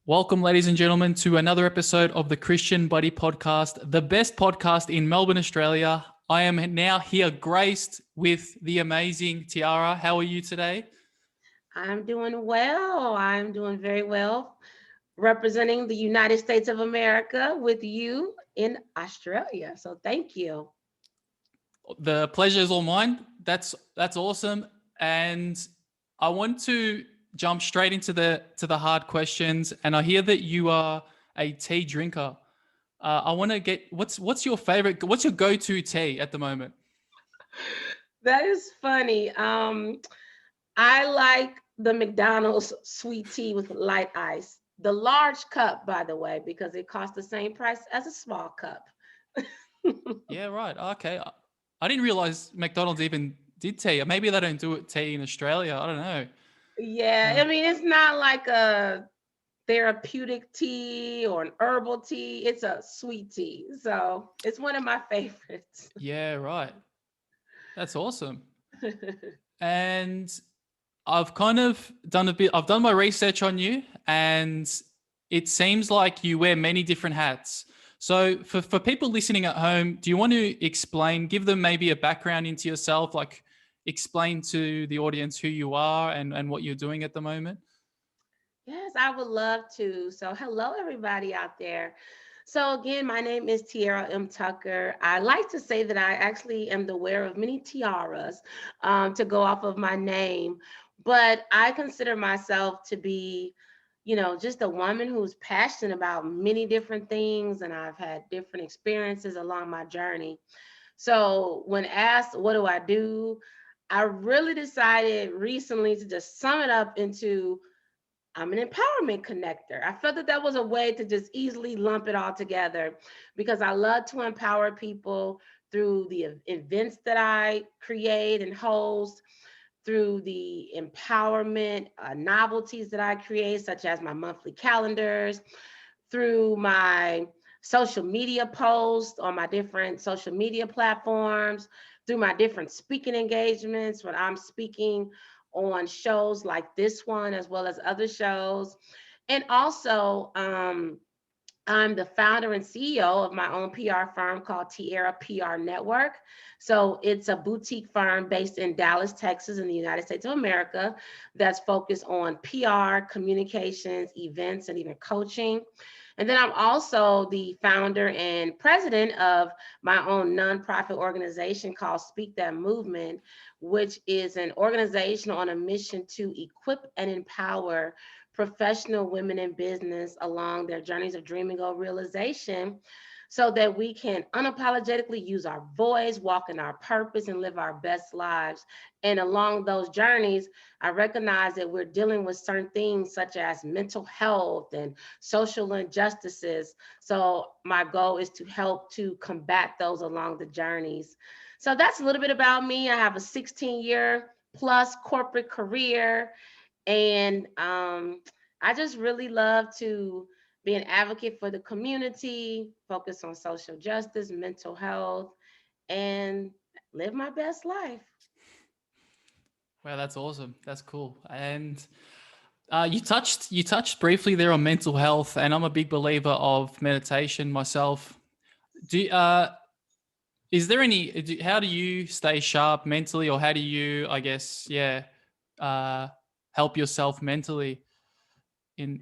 Welcome, ladies and gentlemen, to another episode of the Christian Buddy Podcast, the best podcast in Melbourne, Australia. I am now here graced with the amazing Tiara. How are you today? I'm doing well. I'm doing very well, representing the United States of America with you in Australia. So thank you. The pleasure is all mine. That's awesome, and I want to jump straight into the hard questions. And I hear that you are a tea drinker. I want to get what's your favorite? What's your go-to tea at the moment? That is funny. I like the McDonald's sweet tea with light ice. The large cup, by the way, because it costs the same price as a small cup. Yeah, right. Okay. I didn't realize McDonald's even did tea. Maybe they don't do it tea in Australia. I don't know. Yeah, Uh, I mean, it's not like a therapeutic tea or an herbal tea. It's a sweet tea. So it's one of my favorites. yeah, right. That's awesome. And I've kind of done a bit, I've done my research on you, and it seems like you wear many different hats. So for people listening at home, do you want to explain, give them maybe a background into yourself, like explain to the audience who you are and what you're doing at the moment? Yes, I would love to. So, hello, everybody out there. So, again, my name is Tiara M. Tucker. I like to say that I actually am the wearer of many tiaras to go off of my name, but I consider myself to be, just a woman who's passionate about many different things, and I've had different experiences along my journey. So, when asked, what do I do? I really decided recently to just sum it up into I'm an empowerment connector. I felt that that was a way to just easily lump it all together because I love to empower people through the events that I create and host, through the empowerment novelties that I create, such as my monthly calendars, through my social media posts on my different social media platforms, through my different speaking engagements when I'm speaking on shows like this one, as well as other shows. And also, I'm the founder and CEO of my own PR firm called Tiara PR Network. So it's a boutique firm based in Dallas, Texas, in the United States of America that's focused on PR, communications, events, and even coaching. And then I'm also the founder and president of my own nonprofit organization called Speak That Movement, which is an organization on a mission to equip and empower professional women in business along their journeys of dreaming or realization so that we can unapologetically use our voice, walk in our purpose, and live our best lives. And along those journeys, I recognize that we're dealing with certain things such as mental health and social injustices. So my goal is to help to combat those along the journeys. So that's a little bit about me. I have a 16-year plus corporate career, and I just really love to be an advocate for the community, focus on social justice, mental health, and live my best life. Wow, that's awesome. That's cool. And you touched briefly there on mental health, and I'm a big believer of meditation myself. Do is there any? How do you stay sharp mentally, or how do you, I guess, yeah, uh, help yourself mentally? In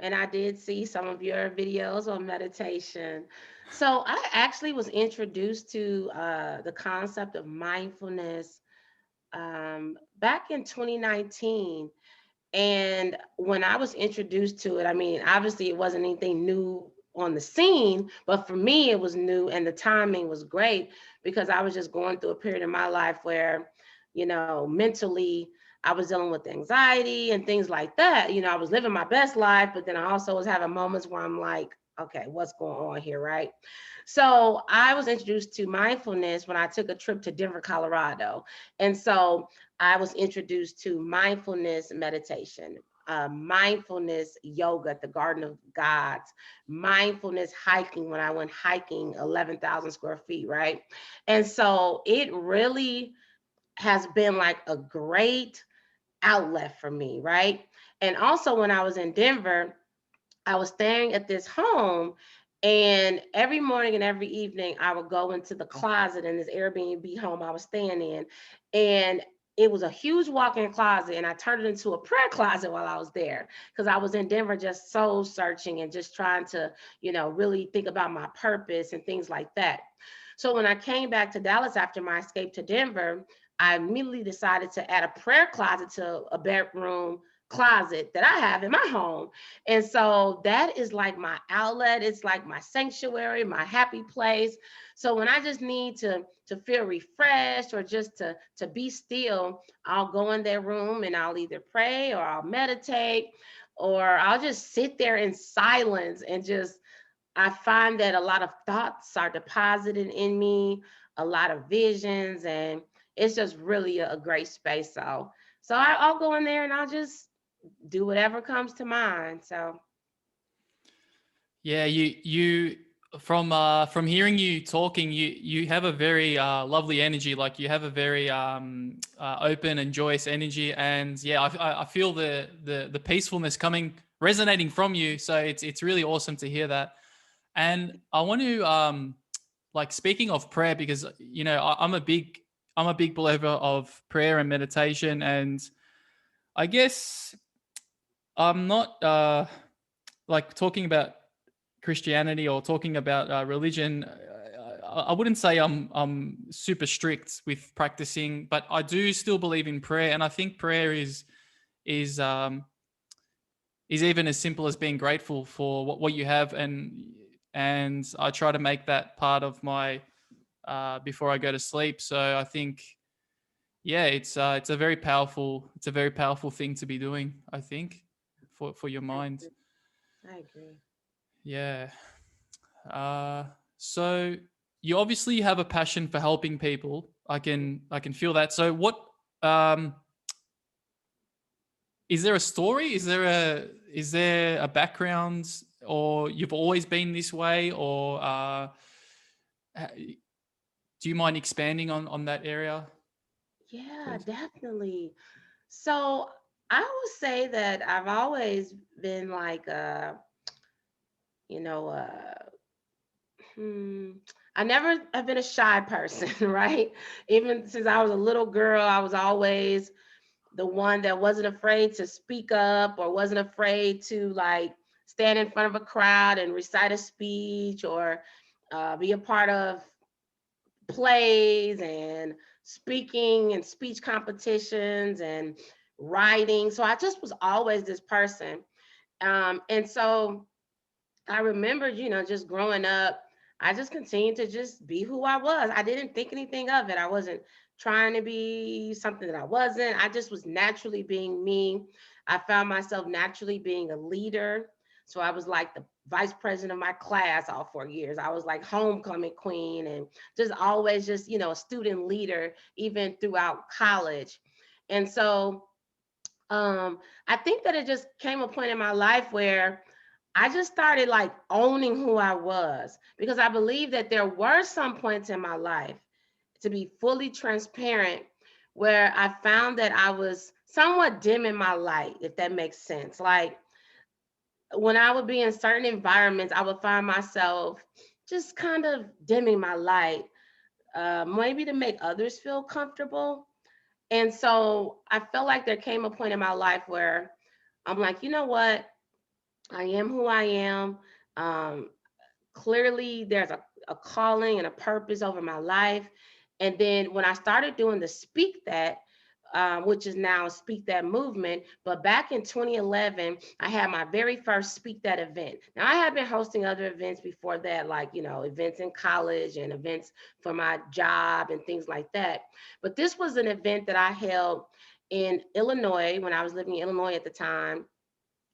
And I did see some of your videos on meditation. So I actually was introduced to the concept of mindfulness back in 2019. And when I was introduced to it, I mean, obviously it wasn't anything new on the scene, but for me, it was new and the timing was great because I was just going through a period in my life where, mentally, I was dealing with anxiety and things like that. I was living my best life, but then I also was having moments where I'm like, okay, what's going on here, right? So I was introduced to mindfulness when I took a trip to Denver, Colorado. And so I was introduced to mindfulness meditation, mindfulness yoga at the Garden of Gods, mindfulness hiking when I went hiking 11,000 square feet, right? And so it really has been like a great outlet for me, right? And also when I was in Denver, I was staying at this home, and every morning and every evening I would go into the closet in this Airbnb home I was staying in, and it was a huge walk-in closet, and I turned it into a prayer closet while I was there, because I was in Denver just soul searching and just trying to, really think about my purpose and things like that. So when I came back to Dallas after my escape to Denver, I immediately decided to add a prayer closet to a bedroom closet that I have in my home. And so that is like my outlet. It's like my sanctuary, my happy place. So when I just need to feel refreshed or just to be still, I'll go in their room and I'll either pray or I'll meditate, or I'll just sit there in silence and just, I find that a lot of thoughts are deposited in me, a lot of visions, and it's just really a great space. So I'll go in there and I'll just do whatever comes to mind. So Yeah, you from hearing you talking, you have a very lovely energy. Like you have a very open and joyous energy, and yeah, I feel the peacefulness coming resonating from you. So it's really awesome to hear that. And I want to like speaking of prayer, because I'm a big believer of prayer and meditation, and I guess I'm not like talking about Christianity or talking about religion. I wouldn't say I'm super strict with practicing, but I do still believe in prayer, and I think prayer is um, is even as simple as being grateful for what you have, and I try to make that part of my before I go to sleep. So I think yeah, it's a very powerful thing to be doing, I think, for your I mind. agree. I agree. Yeah. Uh, so you obviously have a passion for helping people. I can feel that. So what um is there a story? Is there a background, or you've always been this way, or do you mind expanding on that area, Yeah, please? definitely. So I would say that I've always been like you know, hmm, I never have been a shy person, right? Even since I was a little girl, I was always the one that wasn't afraid to speak up or wasn't afraid to like stand in front of a crowd and recite a speech, or be a part of plays and speaking and speech competitions and writing. So I just was always this person. And so I remember, just growing up, I just continued to just be who I was. I didn't think anything of it. I wasn't trying to be something that I wasn't. I just was naturally being me. I found myself naturally being a leader. So I was like the vice president of my class all 4 years. I was like homecoming queen and just always just, a student leader, even throughout college. And so I think that it just came a point in my life where I just started like owning who I was, because I believe that there were some points in my life, to be fully transparent, where I found that I was somewhat dim in my light, if that makes sense. Like when I would be in certain environments, I would find myself just kind of dimming my light, maybe to make others feel comfortable. And so I felt like there came a point in my life where I'm like, you know what? I am who I am. Um, Clearly, there's a calling and a purpose over my life. And then when I started doing the Speak That, which is now Speak That movement, but back in 2011, I had my very first Speak That event. Now, I had been hosting other events before that, like, events in college and events for my job and things like that. But this was an event that I held in Illinois when I was living in Illinois at the time.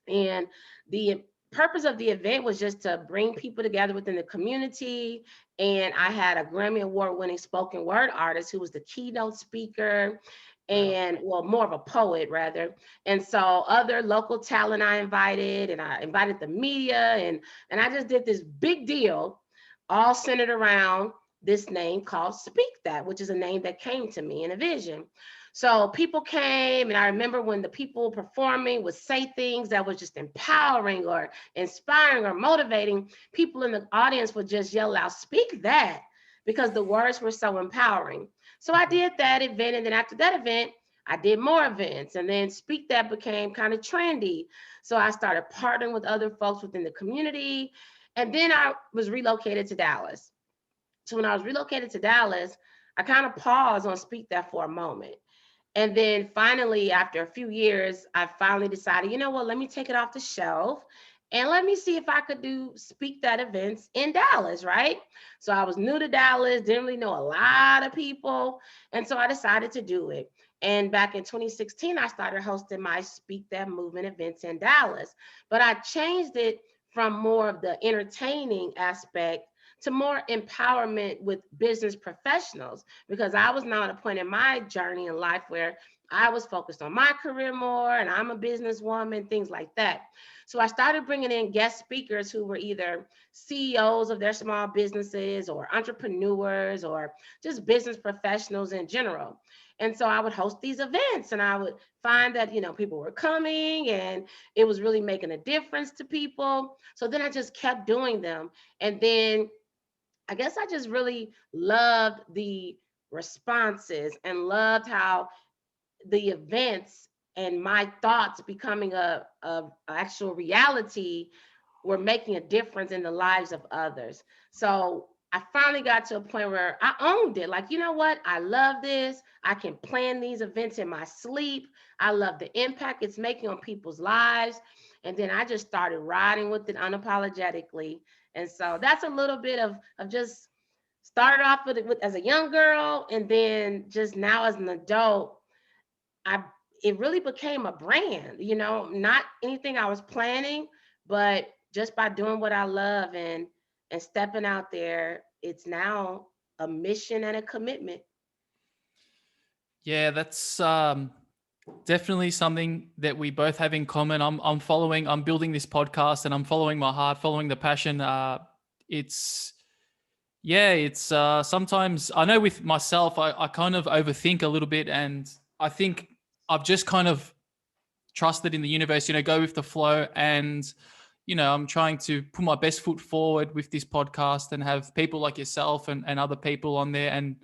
And the purpose of the event was just to bring people together within the community. And I had a Grammy Award winning spoken word artist who was the keynote speaker, Wow. and well, more of a poet rather. And so other local talent I invited, and I invited the media, and I just did this big deal, all centered around this name called Speak That, which is a name that came to me in a vision. So people came, and I remember when the people performing would say things that was just empowering or inspiring or motivating, people in the audience would just yell out, "Speak that," because the words were so empowering. So I did that event, and then after that event, I did more events, and then Speak That became kind of trendy. So I started partnering with other folks within the community, and then I was relocated to Dallas. So when I was relocated to Dallas, I kind of paused on Speak That for a moment. And then finally, after a few years, I finally decided, you know what, let me take it off the shelf and let me see if I could do Speak That events in Dallas, right? So I was new to Dallas, didn't really know a lot of people. And so I decided to do it. And back in 2016, I started hosting my Speak That movement events in Dallas. But I changed it from more of the entertaining aspect to more empowerment with business professionals, because I was now at a point in my journey in life where I was focused on my career more, and I'm a businesswoman, things like that. So I started bringing in guest speakers who were either CEOs of their small businesses or entrepreneurs or just business professionals in general. And so I would host these events, and I would find that, people were coming and it was really making a difference to people. So then I just kept doing them. And then I guess I just really loved the responses and loved how the events and my thoughts becoming a actual reality were making a difference in the lives of others. So I finally got to a point where I owned it. Like, you know what? I love this. I can plan these events in my sleep. I love the impact it's making on people's lives. And then I just started riding with it unapologetically. And so that's a little bit of just started off with as a young girl, and then just now as an adult, I it really became a brand, not anything I was planning, but just by doing what I love and stepping out there, it's now a mission and a commitment. Yeah, that's definitely something that we both have in common. I'm building this podcast, and I'm following my heart, following the passion. It's Yeah, it's sometimes I know with myself, I kind of overthink a little bit, and I think I've just kind of trusted in the universe, go with the flow. And, I'm trying to put my best foot forward with this podcast and have people like yourself and other people on there, and,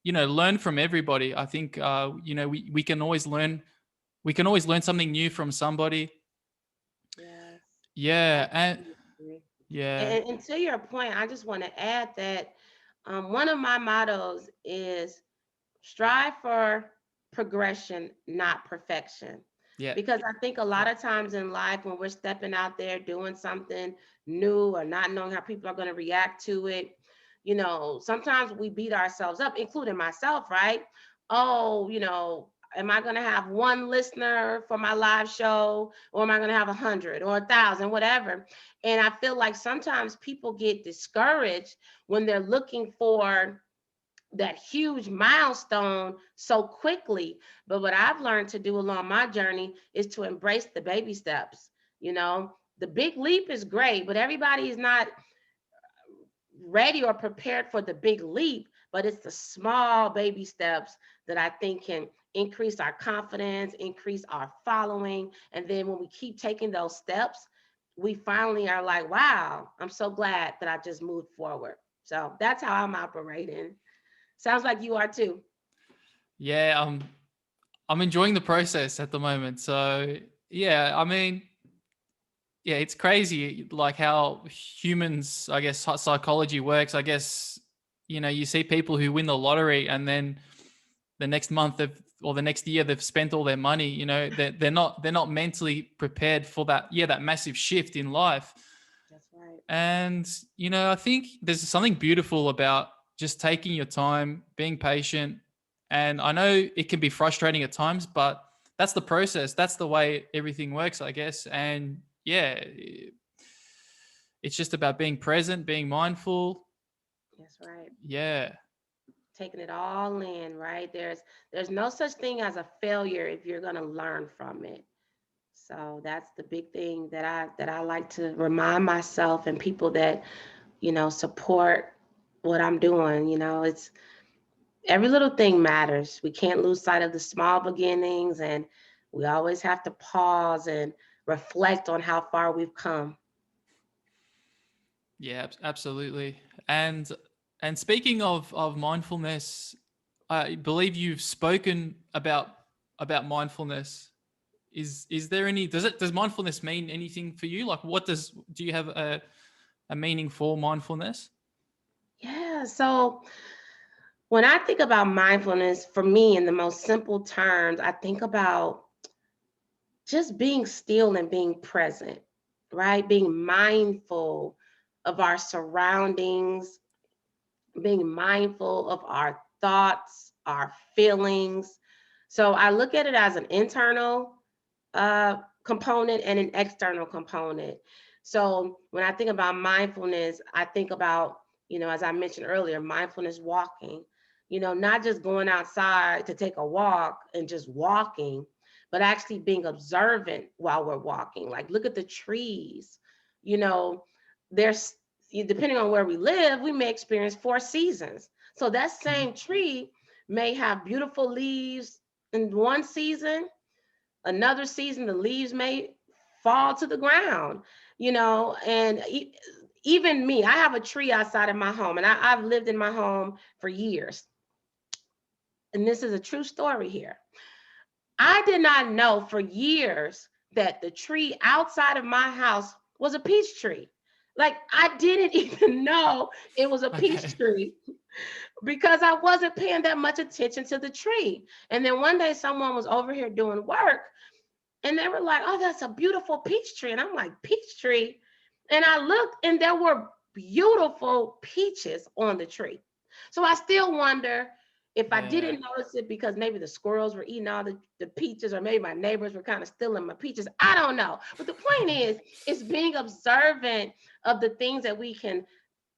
learn from everybody. I think, we can always learn. We can always learn something new from somebody. Yes, Yeah. And absolutely. yeah. And to your point, I just want to add that one of my mottos is strive for progression, not perfection. Yeah. Because I think a lot of times in life, when we're stepping out there doing something new or not knowing how people are going to react to it, sometimes we beat ourselves up, including myself, right? Oh, am I going to have one listener for my live show, or am I going to have 100 or 1,000, whatever? And I feel like sometimes people get discouraged when they're looking for that huge milestone so quickly. But what I've learned to do along my journey is to embrace the baby steps. The big leap is great, but everybody is not ready or prepared for the big leap. But it's the small baby steps that I think can increase our confidence, increase our following. And then when we keep taking those steps, we finally are like, wow, I'm so glad that I just moved forward. So that's how I'm operating. Sounds like you are too. Yeah. I'm enjoying the process at the moment. So yeah, I mean, yeah, it's crazy like how humans, I guess, psychology works. I guess, you see people who win the lottery, and then the next month or the next year they've spent all their money. They're not mentally prepared for that massive shift in life. That's right. And I think there's something beautiful about just taking your time, being patient. And I know it can be frustrating at times, but that's the process. That's the way everything works, I guess. And yeah, it's just about being present, being mindful. That's right. Yeah. Taking it all in, right? There's no such thing as a failure if you're going to learn from it. So that's the big thing that I like to remind myself and people that, support what I'm doing. It's Every little thing matters. We can't lose sight of the small beginnings, and we always have to pause and reflect on how far we've come. Yeah, absolutely. And speaking of mindfulness, I believe you've spoken about mindfulness. Is there any, does mindfulness mean anything for you? Like, do you have a meaning for mindfulness? Yeah. So when I think about mindfulness, for me, in the most simple terms, I think about just being still and being present, right? Being mindful of our surroundings, being mindful of our thoughts, our feelings. So I look at it as an internal component and an external component. So when I think about mindfulness, I think about, as I mentioned earlier, mindfulness walking, not just going outside to take a walk and just walking, but actually being observant while we're walking. Like, look at the trees, you know, there's, depending on where we live, we may experience 4 seasons. So that same tree may have beautiful leaves in one season. Another season, the leaves may fall to the ground, and even me, I have a tree outside of my home, and I've lived in my home for years. And this is a true story here. I did not know for years that the tree outside of my house was a peach tree. Like, I didn't even know it was a Okay. peach tree because I wasn't paying that much attention to the tree. And then one day someone was over here doing work, and they were like, "Oh, that's a beautiful peach tree." And I'm like, "Peach tree?" And I looked, and there were beautiful peaches on the tree. So I still wonder if I Yeah. didn't notice it because maybe the squirrels were eating all the peaches, or maybe my neighbors were kind of stealing my peaches. I don't know. But the point is, it's being observant of the things that we can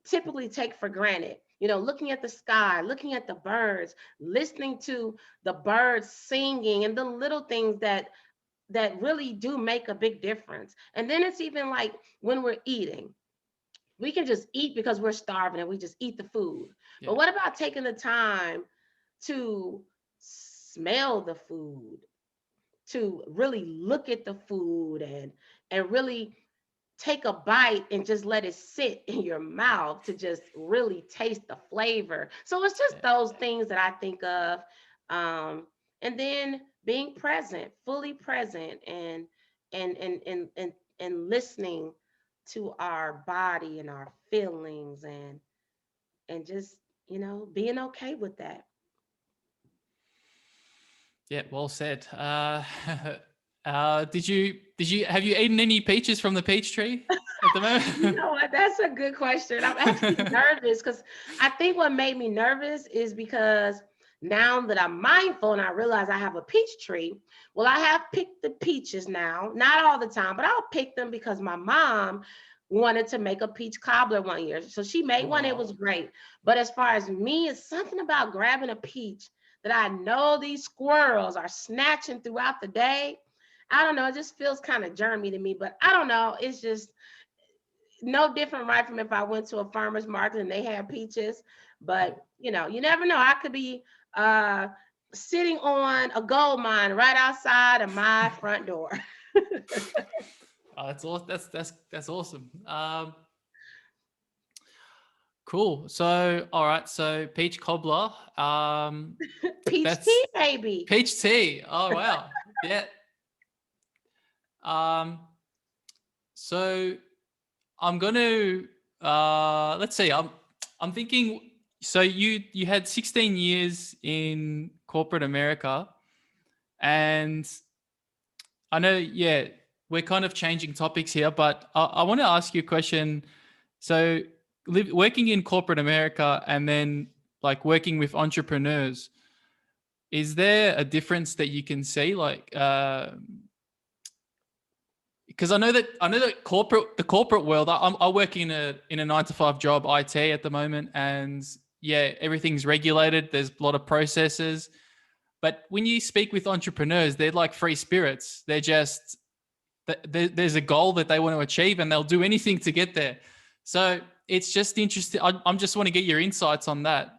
typically take for granted. Looking at the sky, looking at the birds, listening to the birds singing, and the little things that really do make a big difference. And then it's even like when we're eating, we can just eat because we're starving and we just eat the food. But Yeah. what about taking the time to smell the food, to really look at the food, and really take a bite and just let it sit in your mouth to just really taste the flavor. So it's just Yeah. those things that I think of. And then being present, fully present, and listening to our body and our feelings, and just, being okay with that. Yeah, well said. Did you have you eaten any peaches from the peach tree at the You moment? know what? That's a good question. I'm actually nervous because I think what made me nervous is because now that I'm mindful and I realize I have a peach tree, well, I have picked the peaches now, not all the time, but I'll pick them because my mom wanted to make a peach cobbler one year. So she made one, it Oh, was great. But as far as me, it's something about grabbing a peach that I know these squirrels are snatching throughout the day. I don't know. It just feels kind of germy to me, but I don't know. It's just no different, right, from if I went to a farmer's market and they had peaches. yeah. But you never know. I could be uh sitting on a gold mine right outside of my front door. Oh, that's awesome. That's awesome. Cool. So, all right. So, peach cobbler. Peach tea, That's baby. peach tea. Oh, wow. Yeah. Um. So, I'm going to let's see. I'm thinking. So, you had 16 years in corporate America, and I know. Yeah, we're kind of changing topics here, but I want to ask you a question. So, working in corporate America and then like working with entrepreneurs, is there a difference that you can see? Like, because I know that the corporate world. I work in a 9 to 5 job, IT at the moment, and yeah, everything's regulated. There's a lot of processes. But when you speak with entrepreneurs, they're like free spirits. They're just there's a goal that they want to achieve, and they'll do anything to get there. So it's just interesting. I'm just want to get your insights on that.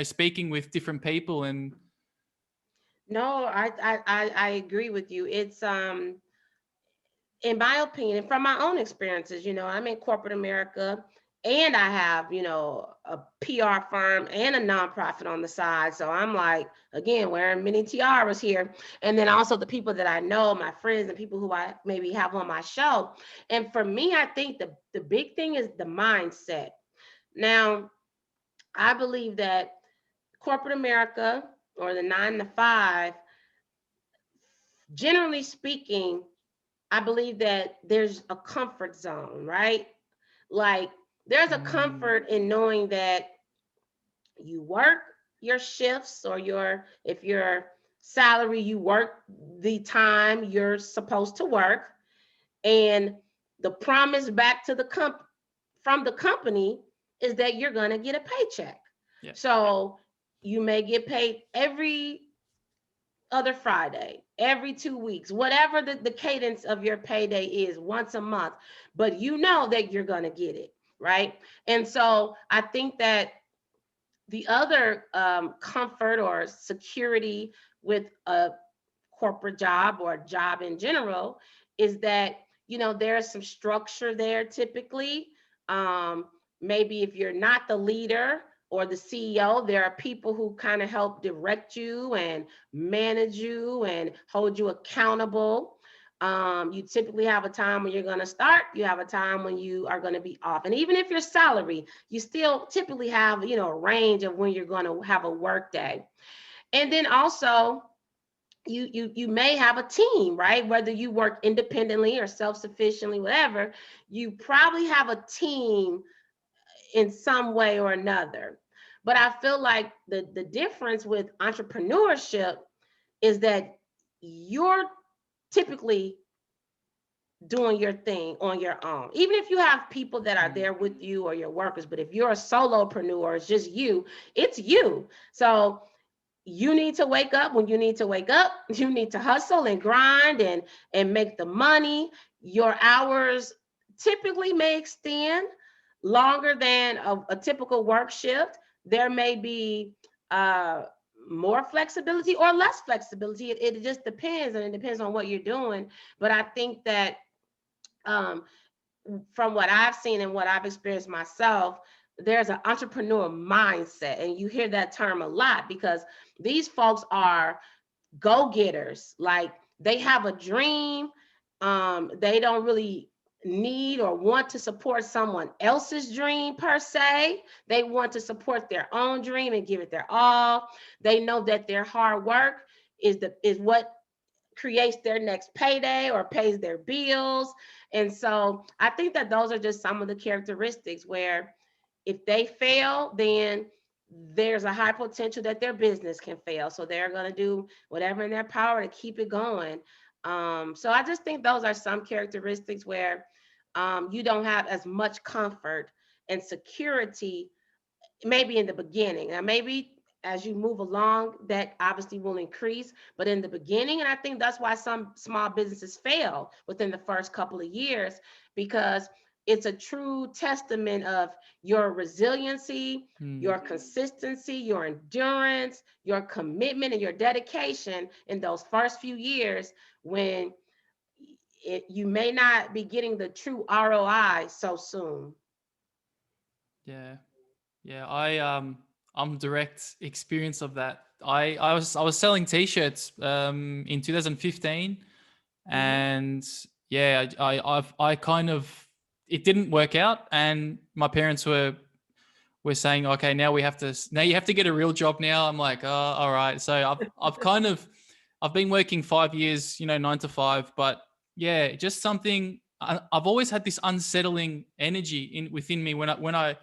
speaking with different people. And No, I agree with you. It's in my opinion, and from my own experiences, I'm in corporate America, and I have, a PR firm and a nonprofit on the side. So I'm like, again, wearing many tiaras here. And then also the people that I know, my friends and people who I maybe have on my show. And for me, I think the big thing is the mindset. Now, I believe that corporate America, or the 9 to 5, generally speaking, I believe that there's a comfort zone, right? Like, there's a comfort in knowing that you work your shifts, or if your salary, you work the time you're supposed to work, and the promise back to from the company is that you're going to get a paycheck. yeah. So you may get paid every other Friday, every 2 weeks, whatever the cadence of your payday is, once a month, but you know that you're going to get it, right? And so I think that the other comfort or security with a corporate job or a job in general is that, there's some structure there typically. Um, Maybe if you're not the leader or the CEO, there are people who kind of help direct you and manage you and hold you accountable. You typically have a time when you're going to start, you have a time when you are going to be off. And even if you're salary, you still typically have, a range of when you're going to have a work day. And then also, you may have a team, right? Whether you work independently or self-sufficiently, whatever, you probably have a team in some way or another. But I feel like the difference with entrepreneurship is that you're typically doing your thing on your own. Even if you have people that are there with you or your workers, but if you're a solopreneur, it's just you, it's you. So you need to wake up when you need to wake up. You need to hustle and grind and make the money. Your hours typically may extend longer than a typical work shift. There may be more flexibility or less flexibility. It just depends, and it depends on what you're doing. But I think that um, from what I've seen and what I've experienced myself, there's an entrepreneur mindset. And you hear that term a lot because these folks are go-getters. Like, they have a dream. They don't really need or want to support someone else's dream per se. They want to support their own dream and give it their all. They know that their hard work is what creates their next payday or pays their bills. And so I think that those are just some of the characteristics where if they fail, then there's a high potential that their business can fail. So they're going to do whatever in their power to keep it going. So I just think those are some characteristics where you don't have as much comfort and security maybe in the beginning. Now, maybe as you move along, that obviously will increase. But in the beginning, and I think that's why some small businesses fail within the first couple of years, because it's a true testament of your resiliency, your consistency, your endurance, your commitment, and your dedication in those first few years when you may not be getting the true ROI so soon. Yeah. Yeah, I'm direct experience of that. I was selling T-shirts in 2015, and yeah, I kind of, it didn't work out, and my parents were saying, okay, now you have to get a real job now. I'm like, oh, all right. So I've been working 5 years, 9 to 5, but yeah, just something. I've always had this unsettling energy within me when I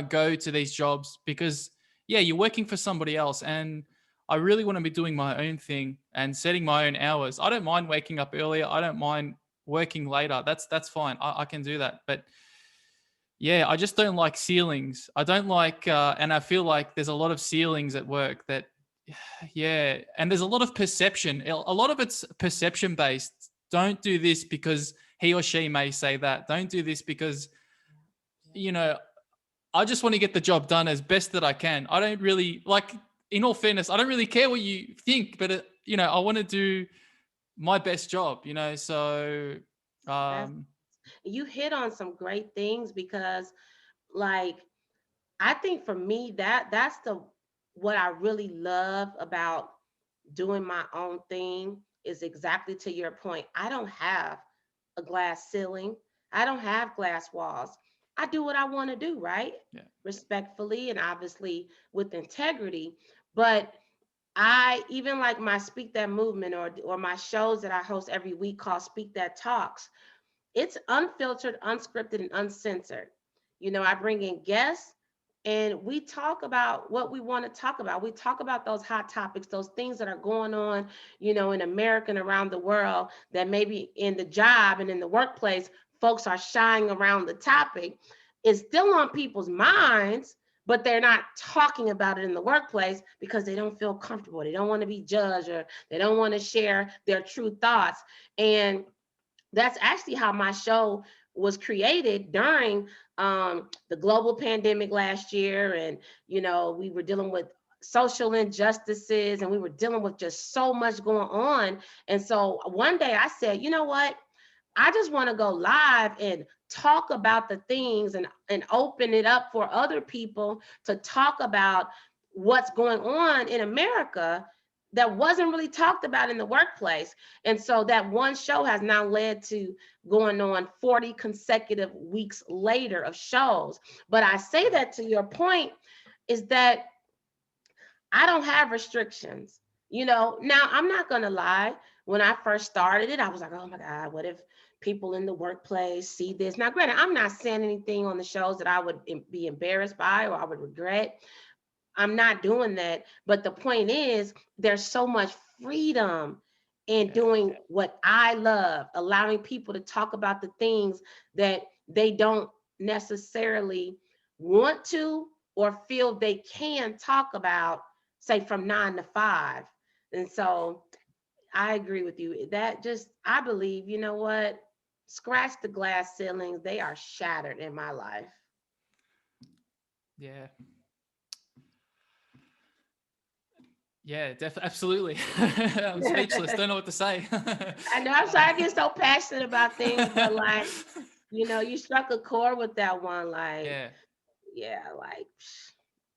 go to these jobs, because yeah, you're working for somebody else, and I really want to be doing my own thing and setting my own hours. I don't mind waking up earlier. I don't mind working later. That's fine. I can do that. But yeah, I just don't like ceilings. I don't like, and I feel like there's a lot of ceilings at work that, yeah, and there's a lot of perception. A lot of it's perception based. Don't do this because he or she may say that. Don't do this because, you know, I just want to get the job done as best that I can. I don't really like, in all fairness, I don't really care what you think, but you know, I want to do my best job, you know? So, That's, you hit on some great things because like, I think for me that's the what I really love about doing my own thing is exactly to your point. I don't have a glass ceiling. I don't have glass walls. I do what I want to do, right? yeah, Respectfully and obviously with integrity. But I even like my Speak That movement or my shows that I host every week called Speak That Talks. It's unfiltered, unscripted, and uncensored. You know, I bring in guests and we talk about what we want to talk about. We talk about those hot topics, those things that are going on, you know, in America and around the world that maybe in the job and in the workplace, folks are shying around the topic. It's still on people's minds, but they're not talking about it in the workplace because they don't feel comfortable. They don't want to be judged or they don't want to share their true thoughts. And that's actually how my show was created during the global pandemic last year. And, you know, we were dealing with social injustices and we were dealing with just so much going on. And so one day I said, you know what? I just want to go live and talk about the things and open it up for other people to talk about what's going on in America that wasn't really talked about in the workplace. And so that one show has now led to going on 40 consecutive weeks later of shows. But I say that to your point is that I don't have restrictions. You know, now I'm not going to lie. When I first started it, I was like, oh my God, what if people in the workplace see this? Now, granted, I'm not saying anything on the shows that I would be embarrassed by or I would regret. I'm not doing that. But the point is, there's so much freedom in doing what I love, allowing people to talk about the things that they don't necessarily want to or feel they can talk about, say from 9 to 5. And so I agree with you. That just, I believe, you know what? Scratch the glass ceilings. They are shattered in my life. yeah. Yeah, absolutely. I'm speechless. Don't know what to say. I know I'm sorry I get so passionate about things, but like, you know, you struck a chord with that one. Like, Yeah, yeah, like,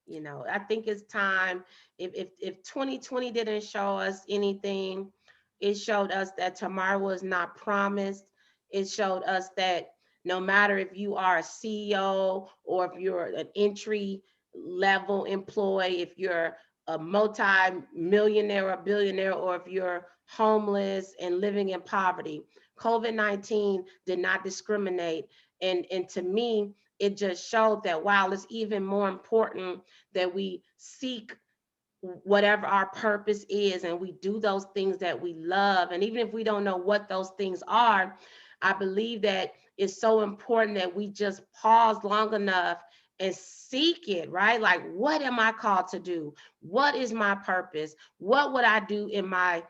you know, I think it's time. If 2020 didn't show us anything, it showed us that tomorrow was not promised. It showed us that no matter if you are a CEO or if you're an entry level employee, if you're a multi-millionaire or billionaire, or if you're homeless and living in poverty, COVID-19 did not discriminate. And to me, it just showed that while it's even more important that we seek whatever our purpose is and we do those things that we love, and even if we don't know what those things are, I believe that it's so important that we just pause long enough and seek it, right? Like, what am I called to do? What is my purpose? What would I do in my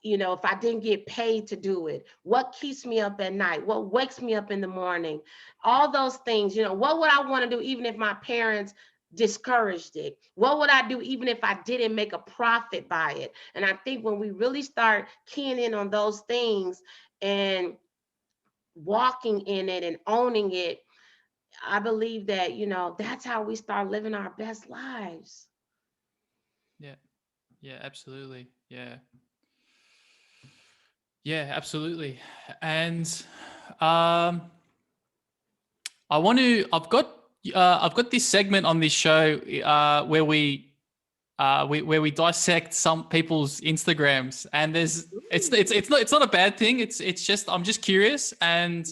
you know, if I didn't get paid to do it? What keeps me up at night? What wakes me up in the morning? All those things, you know, what would I want to do even if my parents discouraged it? What would I do even if I didn't make a profit by it? And I think when we really start keying in on those things and walking in it and owning it, I believe that, you know, that's how we start living our best lives. yeah, yeah, absolutely. Yeah, yeah, absolutely. And um, I've got this segment on this show where where we dissect some people's Instagrams, and it's not a bad thing. It's just I'm just curious, and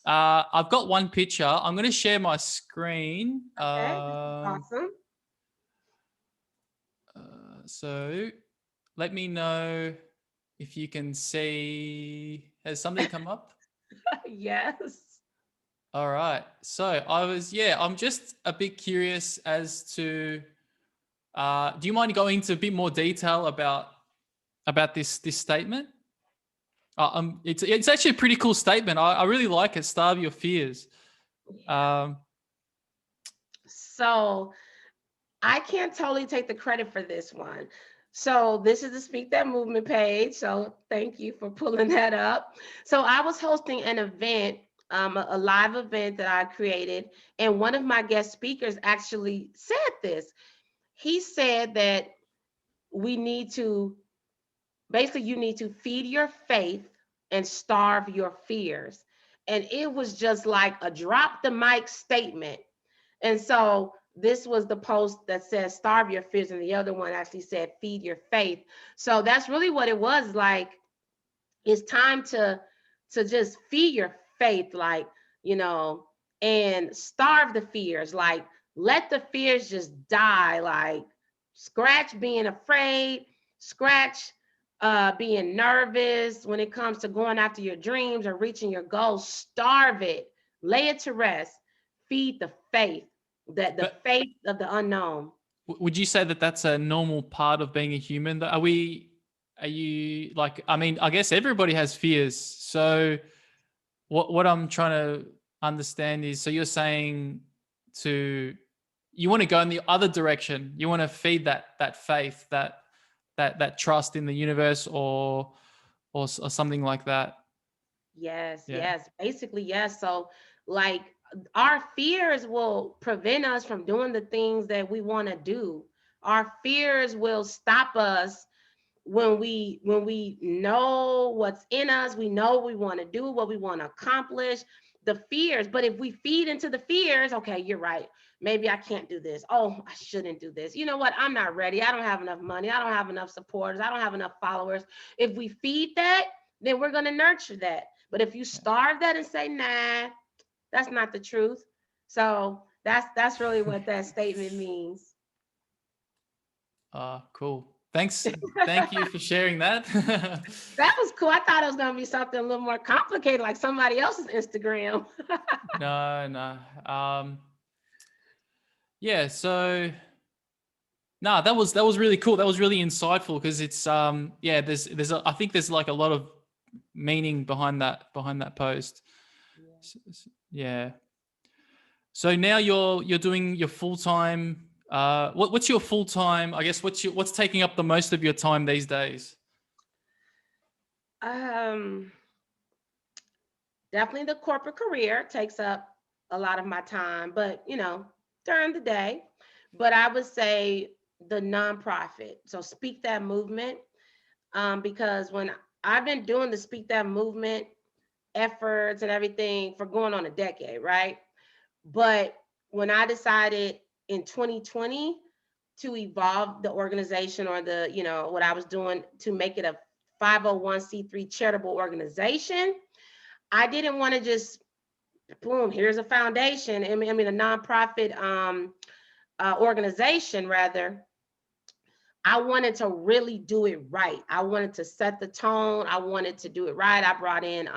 I've got one picture. I'm going to share my screen. Okay, this is awesome. So let me know if you can see. Has something come up? Yes. All right. So I'm just a bit curious as to, do you mind going into a bit more detail about this statement? It's actually a pretty cool statement. I really like it. Starve your fears. Yeah. So I can't totally take the credit for this one. So this is the Speak That Movement page. So thank you for pulling that up. So I was hosting an event, a live event that I created, and one of my guest speakers actually said this. He said that we need to basically you need to feed your faith and starve your fears. And it was just like a drop the mic statement. And so this was the post that says starve your fears, and the other one actually said feed your faith. So that's really what it was like. It's time to just feed your faith, like, you know, and starve the fears, like let the fears just die, like scratch being afraid, scratch being nervous when it comes to going after your dreams or reaching your goals. Starve it, lay it to rest, feed the faith, that the But faith of the unknown. would you say that that's a normal part of being a human? Are you like, I mean, I guess everybody has fears. So what I'm trying to understand is, so you're saying to, you want to go in the other direction. You want to feed that faith, that trust in the universe, or something like that. Yes, Yeah. yes, basically, yes. So, like, our fears will prevent us from doing the things that we want to do. Our fears will stop us when we know what's in us, we know what we want to do, what we want to accomplish, the fears. But if we feed into the fears, okay, you're right. Maybe I can't do this. Oh, I shouldn't do this. You know what? I'm not ready. I don't have enough money. I don't have enough supporters. I don't have enough followers. If we feed that, then we're going to nurture that. But if you starve that and say, nah, that's not the truth. So that's really what that statement means. Cool. Thanks. Thank you for sharing that. That was cool. I thought it was gonna be something a little more complicated, like somebody else's Instagram. No, no. Yeah, so no, that was really cool. That was really insightful, because it's yeah, I think there's like a lot of meaning behind that post. Yeah. So now you're doing your full-time, what's your full-time, I guess, what's taking up the most of your time these days? Um, Definitely the corporate career takes up a lot of my time, but during the day. But I would say the nonprofit. So Speak That Movement, because when I've been doing the Speak That Movement efforts and everything for going on a decade, right? But when I decided in 2020 to evolve the organization, or what I was doing, to make it a 501c3 charitable organization, I didn't want to just boom, here's a foundation. I mean a nonprofit organization rather. I wanted to really do it right. I wanted to set the tone. I wanted to do it right. I brought in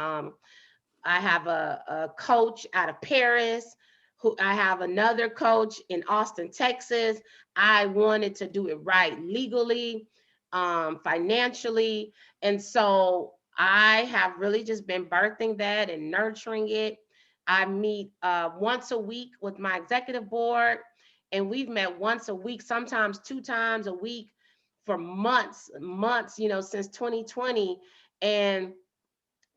I have a coach out of Paris, who I have another coach in Austin, Texas. I wanted to do it right legally, financially. And so I have really just been birthing that and nurturing it. I meet once a week with my executive board, and we've met once a week, sometimes 2 times a week for months, since 2020. And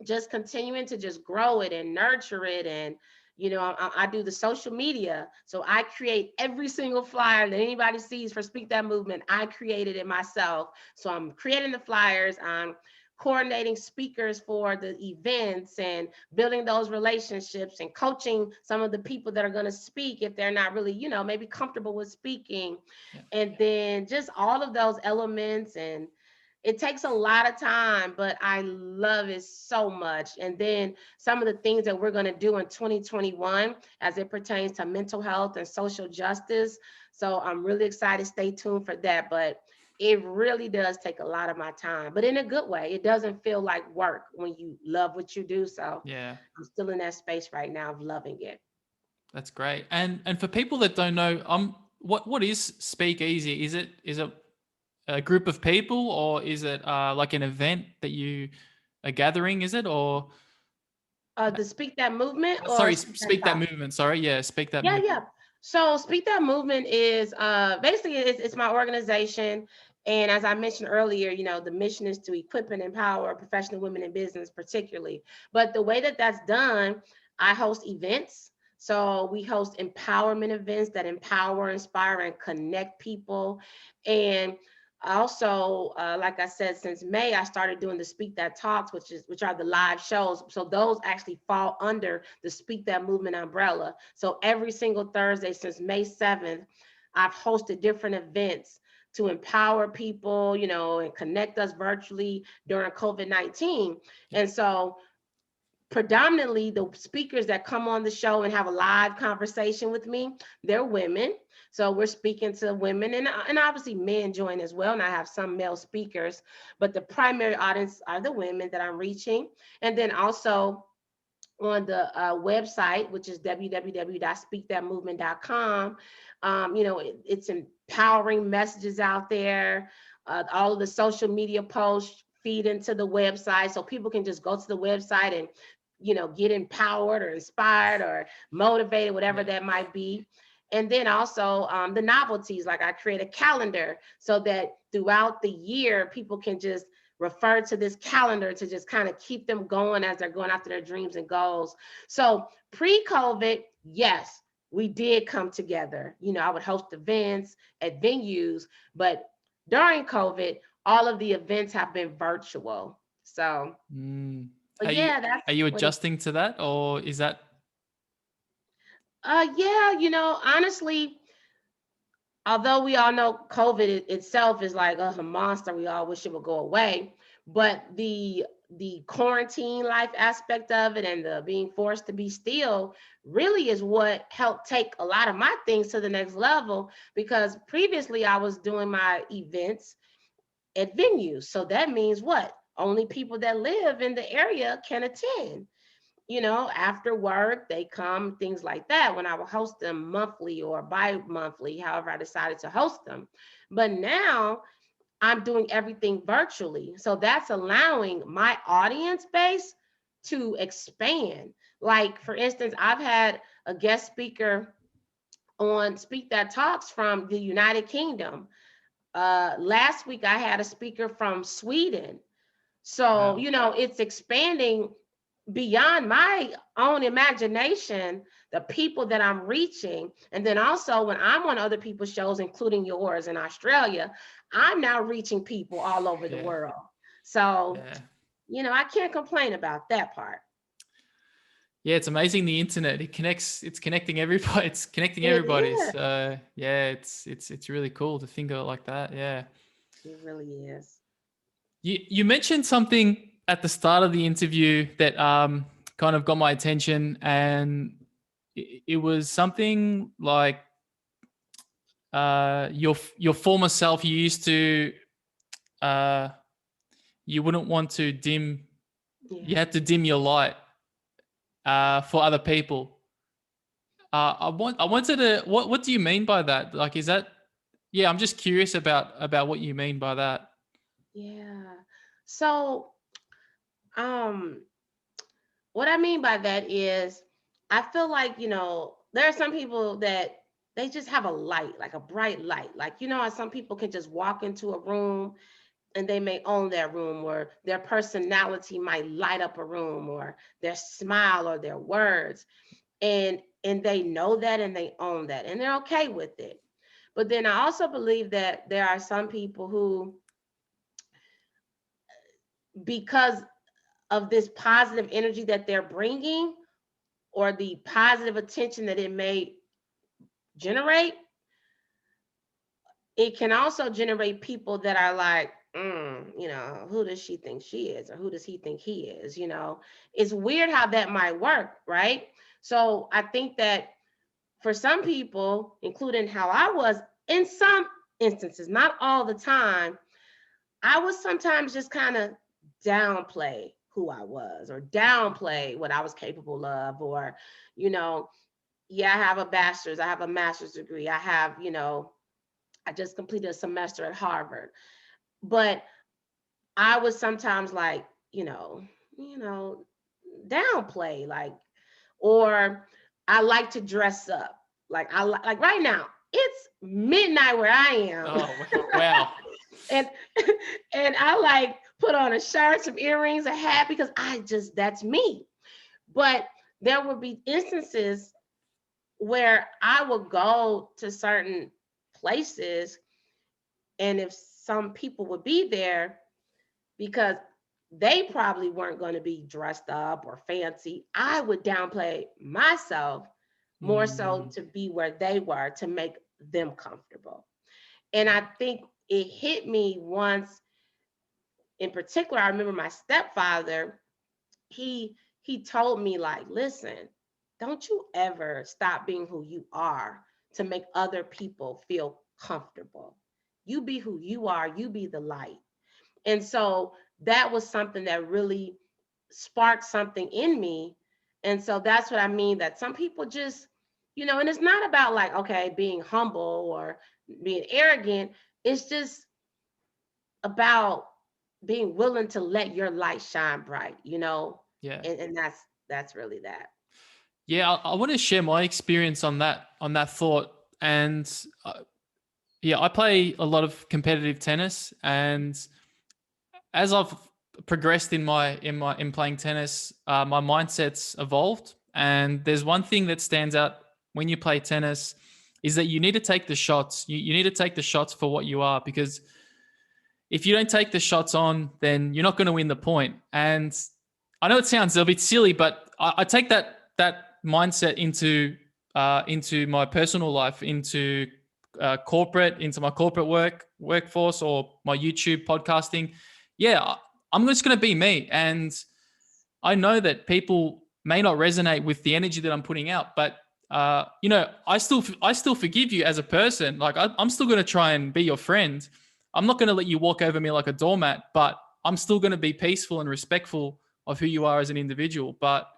just continuing to just grow it and nurture it. And I do the social media, so I create every single flyer that anybody sees for Speak That Movement. I created it myself. So I'm creating the flyers, I'm coordinating speakers for the events and building those relationships and coaching some of the people that are going to speak if they're not really maybe comfortable with speaking. Yeah. And then just all of those elements, and it takes a lot of time, but I love it so much. And then some of the things that we're going to do in 2021 as it pertains to mental health and social justice. So I'm really excited. Stay tuned for that. But it really does take a lot of my time, but in a good way. It doesn't feel like work when you love what you do. So Yeah, I'm still in that space right now of loving it. that's great. And for people that don't know, what is Speak Easy? Is it a group of people, or is it like an event that you are gathering? Is it, or The Speak That Movement or sorry, Speak That Speak That Talk? Movement? Sorry, yeah, Speak That Yeah, Movement. yeah. So Speak That Movement is basically it's my organization. And as I mentioned earlier, the mission is to equip and empower professional women in business, particularly. But the way that that's done, I host events. So we host empowerment events that empower, inspire, and connect people. And also, like I said, since May, I started doing the Speak That Talks, which are the live shows. So those actually fall under the Speak That Movement umbrella. So every single Thursday since May 7th, I've hosted different events to empower people, and connect us virtually during COVID-19. And so predominantly the speakers that come on the show and have a live conversation with me, they're women. So we're speaking to women, and obviously men join as well. And I have some male speakers, but the primary audience are the women that I'm reaching. And then also on the website, which is www.speakthatmovement.com. It's empowering messages out there. All of the social media posts feed into the website, so people can just go to the website and get empowered or inspired or motivated, whatever Yeah. that might be. And then also the novelties, like I create a calendar so that throughout the year, people can just refer to this calendar to just kind of keep them going as they're going after their dreams and goals. So pre-COVID, yes, we did come together. I would host events at venues, but during COVID, all of the events have been virtual. So, Mm. but Are you yeah, that's are you what it. adjusting to that, or is that? Yeah, honestly, although we all know COVID itself is like a monster, we all wish it would go away. But the quarantine life aspect of it and the being forced to be still really is what helped take a lot of my things to the next level. Because previously I was doing my events at venues, so that means what? Only people that live in the area can attend. After work, they come, things like that, when I would host them monthly or bi-monthly, however I decided to host them. But now I'm doing everything virtually. So that's allowing my audience base to expand. Like, for instance, I've had a guest speaker on Speak That Talks from the United Kingdom. Last week, I had a speaker from Sweden. So, Wow. it's expanding beyond my own imagination, the people that I'm reaching. And then also when I'm on other people's shows, including yours in Australia, I'm now reaching people all over the Yeah. world. So, Yeah. I can't complain about that part. Yeah, it's amazing, the internet. It's connecting everybody. It's connecting It everybody. is. So yeah, it's really cool to think of it like that. Yeah. It really is. You mentioned something at the start of the interview that kind of got my attention, and it was something like your former self. You used to uh, you wouldn't want to dim. You Yeah. had to dim your light for other people. I wanted to. What do you mean by that? Like, is that? Yeah, I'm just curious about what you mean by that. Yeah. So, um, what I mean by that is I feel like, there are some people that they just have a light, like a bright light. Like, how some people can just walk into a room and they may own that room, or their personality might light up a room, or their smile or their words. And they know that and they own that and they're okay with it. But then I also believe that there are some people who, because of this positive energy that they're bringing, or the positive attention that it may generate, it can also generate people that are like, who does she think she is? Or who does he think he is? It's weird how that might work, right? So I think that for some people, including how I was in some instances, not all the time, I was sometimes just kind of downplay who I was, or downplay what I was capable of, or, you know, yeah, I have a bachelor's, I have a master's degree, I have, I just completed a semester at Harvard. But I was sometimes like, you know, downplay, like, or I like to dress up. like right now, it's midnight where I am. Oh, wow. and and I like put on a shirt, some earrings, a hat, because that's me. But there would be instances where I would go to certain places, and if some people would be there, because they probably weren't going to be dressed up or fancy, I would downplay myself more so to be where they were, to make them comfortable. And I think it hit me once in particular. I remember my stepfather, he told me, like, listen, don't you ever stop being who you are to make other people feel comfortable. You be who you are, you be the light. And so that was something that really sparked something in me. And so that's what I mean, that some people just, and it's not about like, okay, being humble or being arrogant. It's just about being willing to let your light shine bright, Yeah. and that's really that. Yeah, I want to share my experience on that thought. And yeah, I play a lot of competitive tennis, and as I've progressed in playing tennis, my mindset's evolved. And there's one thing that stands out when you play tennis is that you need to take the shots. You need to take the shots for what you are, because if you don't take the shots on, then you're not going to win the point. And I know it sounds a bit silly, but I take that mindset into my personal life, into into my corporate workforce, or my YouTube podcasting. Yeah, I'm just going to be me, and I know that people may not resonate with the energy that I'm putting out, but I still forgive you as a person. Like I'm still going to try and be your friend. I'm not going to let you walk over me like a doormat, but I'm still going to be peaceful and respectful of who you are as an individual. But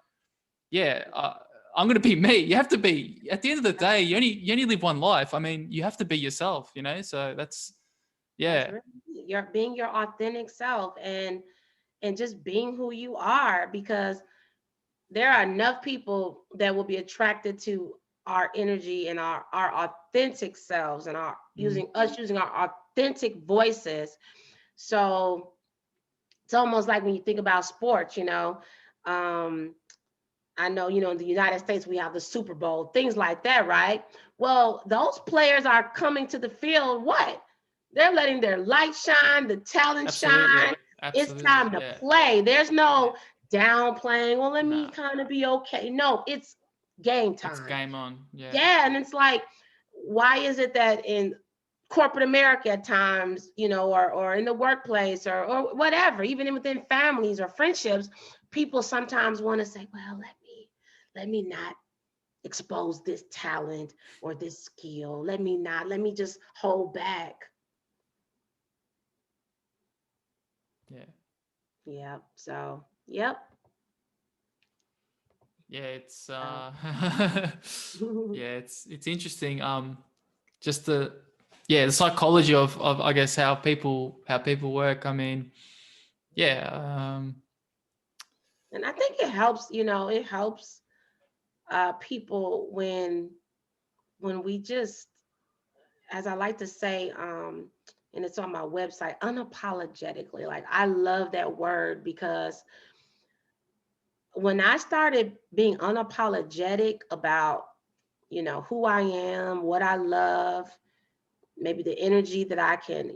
yeah, I'm going to be me. You have to be. At the end of the day, you only live one life. I mean, you have to be yourself. So That's yeah, really, you're being your authentic self, and just being who you are, because there are enough people that will be attracted to our energy and our authentic selves, and our using our authentic voices. So it's almost like when you think about sports, um, I know, in the United States, we have the Super Bowl, things like that, right? Well, those players are coming to the field. What? They're letting their light shine, the talent absolutely, shine. It's absolutely, time to yeah, play. There's no downplaying. Well, let me nah, kind of be okay. No, it's game it's time. game on, yeah. Yeah. And it's like, why is it that in corporate America at times, or in the workplace, or whatever, even within families or friendships, people sometimes want to say, well, let me not expose this talent or this skill. Let me just hold back. Yeah. Yep. So, yep. Yeah, it's So. yeah, it's interesting. Just the psychology of I guess how people work. I mean, yeah, And I think it helps, it helps people when we just, as I like to say, and it's on my website, unapologetically. Like, I love that word, because when I started being unapologetic about, who I am, what I love, maybe the energy that I can,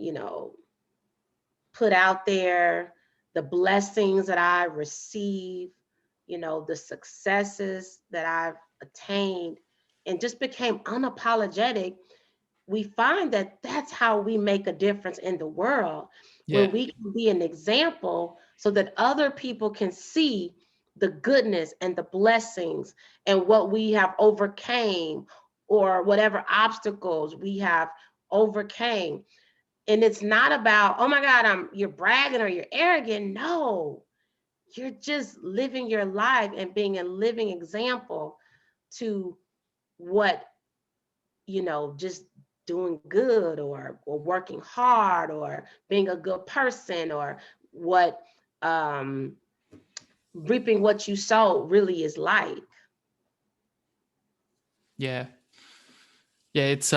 put out there, the blessings that I receive, the successes that I've attained, and just became unapologetic, we find that that's how we make a difference in the world, when yeah, we can be an example so that other people can see the goodness and the blessings and what we have overcame, or whatever obstacles we have overcame. And it's not about, oh my God, you're bragging or you're arrogant. No, you're just living your life and being a living example to what, just doing good, or working hard, or being a good person, or what um reaping what you sow really is like. yeah. Yeah, it's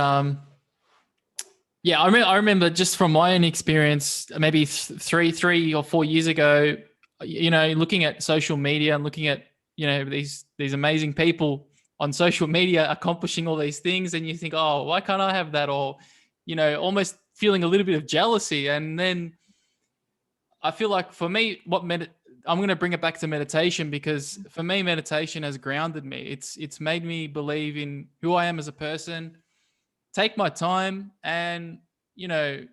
yeah, I remember just from my own experience, maybe 3 or 4 years ago, looking at social media and looking at, these amazing people on social media accomplishing all these things, and you think, oh, why can't I have that? Or, almost feeling a little bit of jealousy. And then I feel like for me, I'm going to bring it back to meditation, because for me, meditation has grounded me. It's made me believe in who I am as a person, take my time, and you know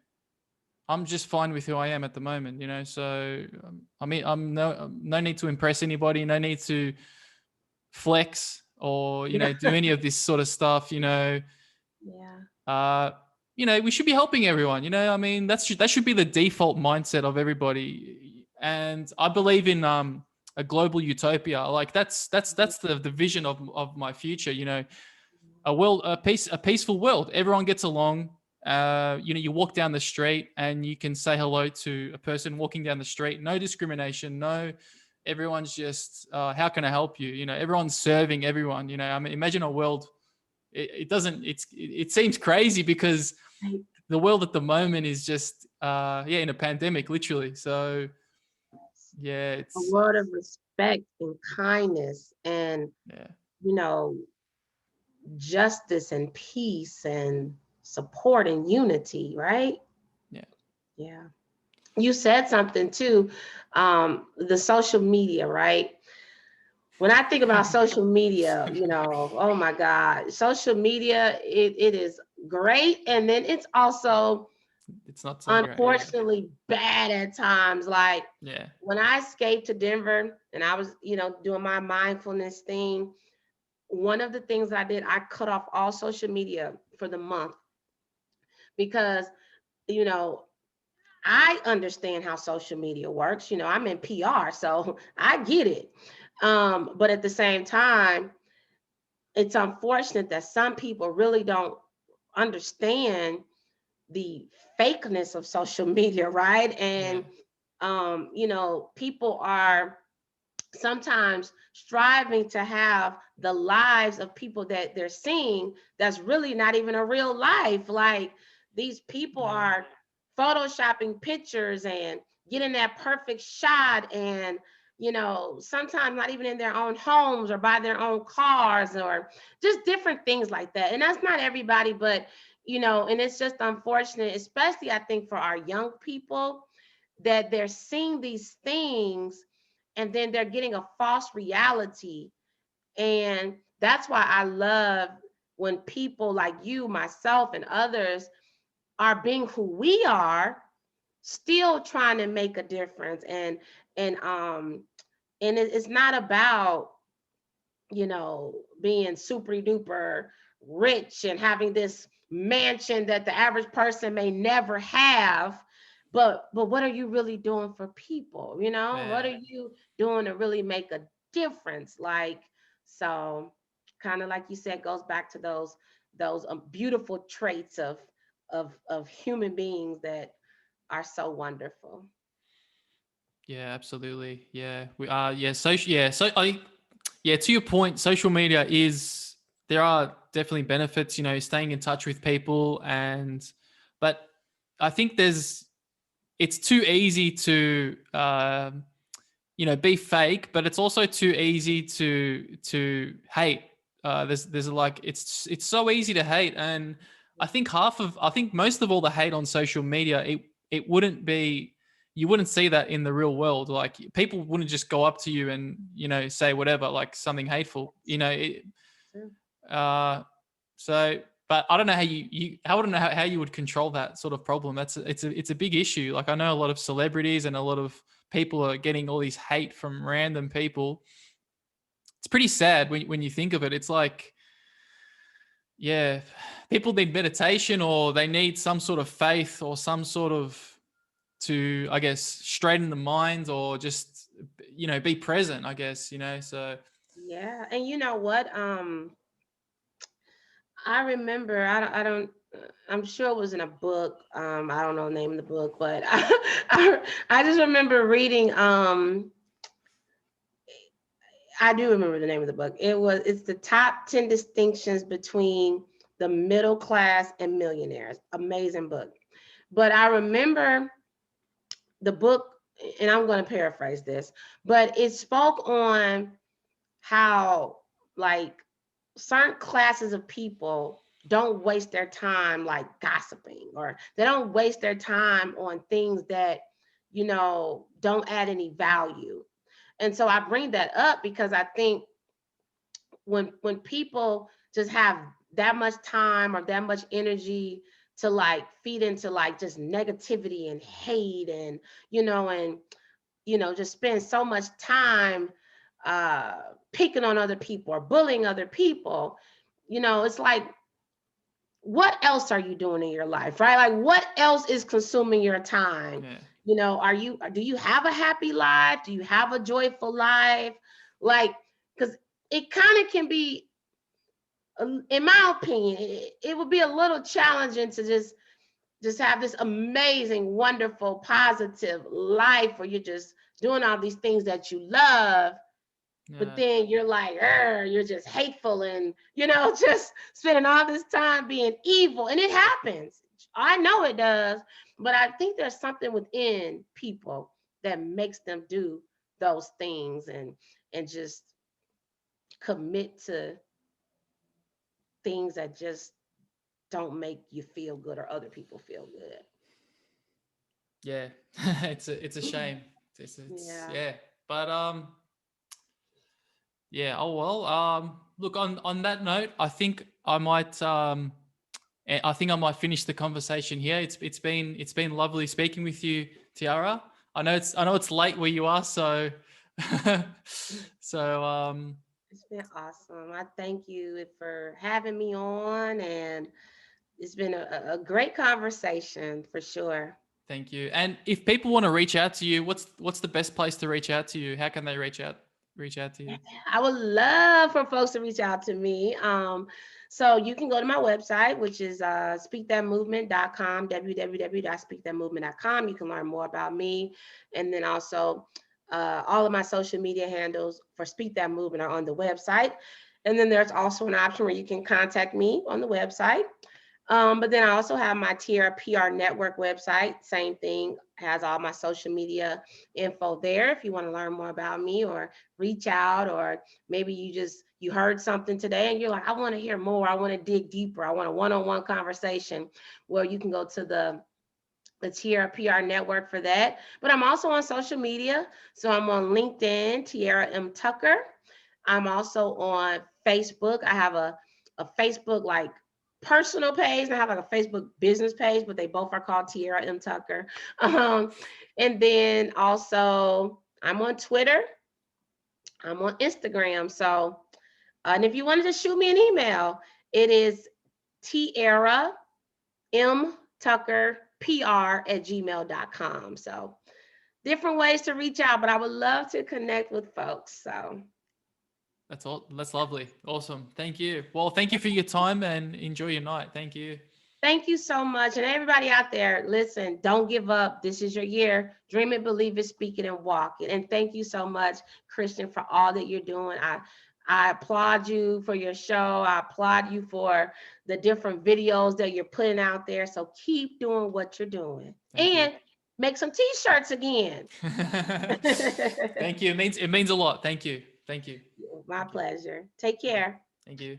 I'm just fine with who I am at the moment. So I mean, I'm no need to impress anybody, no need to flex or Yeah. do any of this sort of stuff. Yeah. uh we should be helping everyone. I mean, that should be the default mindset of everybody. And I believe in a global utopia. Like that's the vision of my future. A peaceful world. Everyone gets along. You walk down the street and you can say hello to a person walking down the street. No discrimination. No, everyone's just, how can I help you? Everyone's serving everyone. I mean, imagine a world. It seems crazy because Right. the world at the moment is just, in a pandemic, literally. So yeah, A it's word of respect and kindness and, yeah, you know, justice and peace and support and unity, right? yeah, Yeah. You said something too, the social media, right? When I think about social media, oh my God, social media, it is great. And then it's also it's not so great. Yeah, unfortunately bad at times. Like yeah, when I escaped to Denver and I was, doing my mindfulness thing, one of the things I did, I cut off all social media for the month because, you know, I understand how social media works. I'm in PR, so I get it. But at the same time, it's unfortunate that some people really don't understand the fakeness of social media, right? yeah, And people are sometimes striving to have the lives of people that they're seeing that's really not even a real life. Like these people yeah, are photoshopping pictures and getting that perfect shot, and sometimes not even in their own homes or by their own cars or just different things like that. And that's not everybody, but and it's just unfortunate, especially I think for our young people, that they're seeing these things and then they're getting a false reality. And that's why I love when people like you, myself, and others are being who we are, still trying to make a difference. And it's not about being super duper rich and having this mansion that the average person may never have. But what are you really doing for people? What yeah. are you doing to really make a difference? Like, so kind of like you said, goes back to those beautiful traits of human beings that are so wonderful. Yeah, absolutely. Yeah, we are. Yeah, social. Yeah, so yeah. To your point, social media is, there are definitely benefits. Staying in touch with people, but I think it's too easy to be fake, but it's also too easy to hate. There's like, it's so easy to hate, and I think most of all the hate on social media, it wouldn't be, you wouldn't see that in the real world. Like people wouldn't just go up to you and say whatever, like something hateful. True. Uh, so, but I don't know how I don't know how you would control that sort of problem. It's a big issue. Like I know a lot of celebrities and a lot of people are getting all these hate from random people. It's pretty sad when you think of it. It's like, yeah, people need meditation, or they need some sort of faith or some sort of, to, I guess, straighten the mind, or just, be present, I guess, so Yeah, and you know what? I remember, I'm sure it was in a book. I don't know the name of the book, but I just remember reading, I do remember the name of the book. It's the top 10 distinctions between The Middle Class and Millionaires. Amazing book. But I remember the book, and I'm going to paraphrase this, but it spoke on how like certain classes of people don't waste their time like gossiping, or they don't waste their time on things that, you know, don't add any value. And so I bring that up because I think when people just have that much time or that much energy to like feed into like just negativity and hate and, and just spend so much time uh picking on other people or bullying other people, it's like, what else are you doing in your life, right? Like, what else is consuming your time? Yeah. Do you have a happy life? Do you have a joyful life? Like, because it kind of can be, in my opinion, it would be a little challenging to just have this amazing, wonderful, positive life where you're just doing all these things that you love, but then you're like, you're just hateful and, just spending all this time being evil. And it happens. I know it does. But I think there's something within people that makes them do those things and just commit to things that just don't make you feel good or other people feel good. Yeah. It's a shame. Yeah. Yeah. But yeah. Oh well. Look, on that note, I think I might I think I might finish the conversation here. It's been lovely speaking with you, Tiara. I know it's late where you are, so so It's been awesome. I thank you for having me on, and it's been a great conversation for sure. thank you. And if people want to reach out to you, what's the best place to reach out to you? How can they reach out to you? I would love for folks to reach out to me. So you can go to my website, which is speakthatmovement.com, www.speakthatmovement.com. You can learn more about me. And then also all of my social media handles for Speak That Movement are on the website. And then there's also an option where you can contact me on the website. But then I also have my Tiara PR Network website. Same thing, has all my social media info there if you want to learn more about me or reach out, or maybe you heard something today and you're like, I want to hear more. I want to dig deeper. I want a one-on-one conversation. Well, you can go to the Tiara PR Network for that. But I'm also on social media. So I'm on LinkedIn, Tiara M. Tucker. I'm also on Facebook. I have a Facebook like personal page, and I have like a Facebook business page, but they both are called Tiara M. Tucker. And then also I'm on Twitter. I'm on Instagram. So, and if you wanted to shoot me an email, it is Tiara M. Tucker PR@gmail.com. So different ways to reach out, but I would love to connect with folks. So That's all. That's lovely. Awesome. Thank you. Well, thank you for your time and enjoy your night. Thank you. thank you so much. And everybody out there, listen, don't give up. This is your year. Dream it, believe it, speak it, and walk it. And thank you so much, Kristian, for all that you're doing. I applaud you for your show. I applaud you for the different videos that you're putting out there. So keep doing what you're doing. And make some T-shirts again. Thank you. It means a lot. Thank you. Thank you. My pleasure. Take care. Thank you.